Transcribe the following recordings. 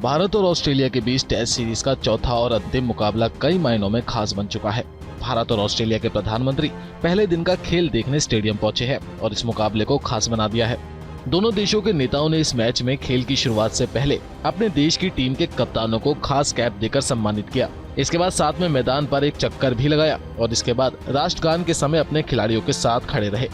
भारत और ऑस्ट्रेलिया के बीच test series का चौथा और अंतिम मुकाबला कई मायनों में खास बन चुका है। भारत और ऑस्ट्रेलिया के प्रधानमंत्री पहले दिन का खेल देखने स्टेडियम पहुंचे हैं और इस मुकाबले को खास बना दिया है। दोनों देशों के नेताओं ने इस मैच में खेल की शुरुआत से पहले अपने देश की टीम के कप्तानों को खास कैप देकर सम्मानित किया। इसके बाद साथ में मैदान पर एक चक्कर भी लगाया और इसके बाद राष्ट्रगान के समय अपने खिलाड़ियों के साथ खड़े रहे।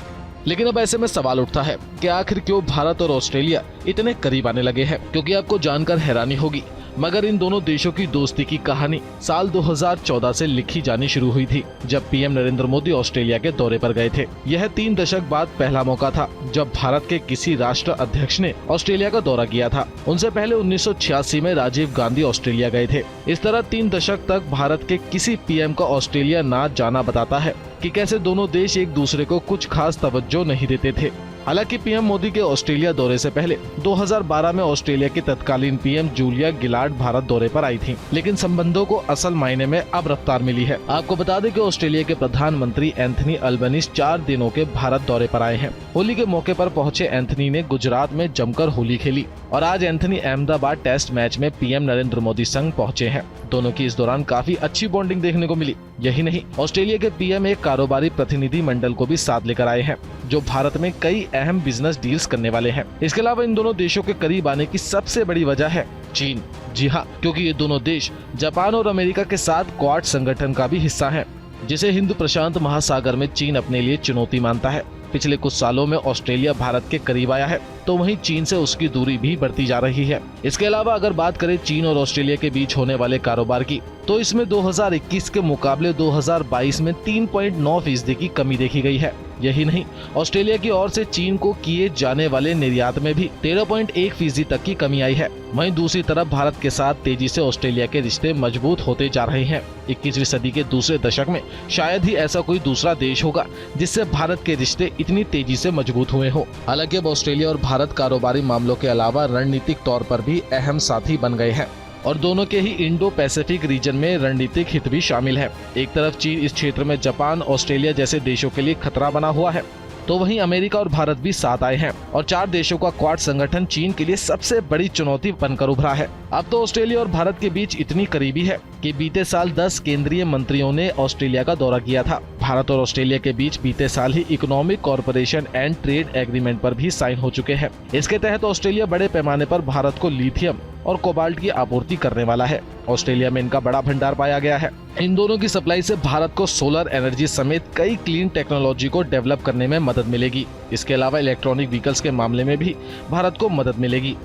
लेकिन अब ऐसे में सवाल उठता है कि आखिर क्यों भारत और ऑस्ट्रेलिया इतने करीब आने लगे हैं, क्योंकि आपको जानकर हैरानी होगी मगर इन दोनों देशों की दोस्ती की कहानी साल 2014 से लिखी जानी शुरू हुई थी, जब पीएम नरेंद्र मोदी ऑस्ट्रेलिया के दौरे पर गए थे। यह 3 दशक बाद पहला मौका था जब भारत के किसी राष्ट्र अध्यक्ष ने ऑस्ट्रेलिया का दौरा किया था। उनसे पहले 1986 में राजीव गांधी ऑस्ट्रेलिया गए थे। इस तरह 3 दशक तक भारत के किसी पीएम का ऑस्ट्रेलिया ना जाना बताता है कि कैसे दोनों देश एक दूसरे को कुछ खास तवज्जो नहीं देते थे। हालांकि पीएम मोदी के ऑस्ट्रेलिया दौरे से पहले 2012 में ऑस्ट्रेलिया की तत्कालीन पीएम जूलिया गिलार्ड भारत दौरे पर आई थी, लेकिन संबंधों को असल मायने में अब रफ्तार मिली है। आपको बता दें कि ऑस्ट्रेलिया के प्रधानमंत्री एंथनी अल्बनीज 4 दिनों के भारत दौरे पर आए हैं। होली के मौके पर पहुंचे एंथनी ने गुजरात में जमकर होली खेली और आज एंथनी अहमदाबाद टेस्ट मैच में पीएम नरेंद्र मोदी संग पहुंचे हैं। दोनों की इस दौरान काफी अच्छी बॉन्डिंग देखने को मिली। यही नहीं, ऑस्ट्रेलिया के पीएम एक कारोबारी प्रतिनिधि मंडल को भी साथ लेकर आए हैं, जो भारत में कई अहम बिजनेस डील्स करने वाले हैं। इसके अलावा इन दोनों देशों के करीब आने की सबसे बड़ी वजह है चीन। जी हाँ, क्योंकि ये दोनों देश जापान और अमेरिका के साथ क्वाड संगठन का भी हिस्सा है, जिसे हिंद प्रशांत महासागर में चीन अपने लिए चुनौती मानता है। पिछले कुछ सालों में ऑस्ट्रेलिया भारत के करीब आया है, तो वहीं चीन से उसकी दूरी भी बढ़ती जा रही है। इसके अलावा अगर बात करें चीन और ऑस्ट्रेलिया के बीच होने वाले कारोबार की, तो इसमें 2021 के मुकाबले 2022 में 3.9% की कमी देखी गई है। यही नहीं, ऑस्ट्रेलिया की ओर से चीन को किए जाने वाले निर्यात में भी 13.1% तक की कमी आई है। वहीं दूसरी तरफ भारत के साथ तेजी से ऑस्ट्रेलिया के रिश्ते मजबूत होते जा रहे हैं। 21वीं सदी के दूसरे दशक में शायद ही ऐसा कोई दूसरा देश होगा जिससे भारत के रिश्ते इतनी तेजी से मजबूत हुए हो। हालांकि अब ऑस्ट्रेलिया और भारत कारोबारी मामलों के अलावा रणनीतिक तौर पर भी अहम साथी बन गए हैं और दोनों के ही इंडो पैसिफिक रीजन में रणनीतिक हित भी शामिल है। एक तरफ चीन इस क्षेत्र में जापान, ऑस्ट्रेलिया जैसे देशों के लिए खतरा बना हुआ है, तो वहीं अमेरिका और भारत भी साथ आए हैं और 4 देशों का क्वाड संगठन चीन के लिए सबसे बड़ी चुनौती बनकर उभरा है। अब तो ऑस्ट्रेलिया और भारत के बीच इतनी करीबी है कि बीते साल 10 केंद्रीय मंत्रियों ने ऑस्ट्रेलिया का दौरा किया था। भारत और ऑस्ट्रेलिया के बीच बीते साल ही economic corporation and trade agreement पर भी साइन हो चुके हैं। इसके तहत ऑस्ट्रेलिया बड़े पैमाने पर भारत को लिथियम और कोबाल्ट की आपूर्ति करने वाला है। ऑस्ट्रेलिया में इनका बड़ा भंडार पाया गया है। इन दोनों की सप्लाई से भारत को सोलर एनर्जी समेत कई क्लीन टेक्नोलॉजी को डेवलप करने में मदद मिलेगी। इसके अलावा इलेक्ट्रॉनिक व्हीकल्स के मामले में भी भारत को मदद मिलेगी।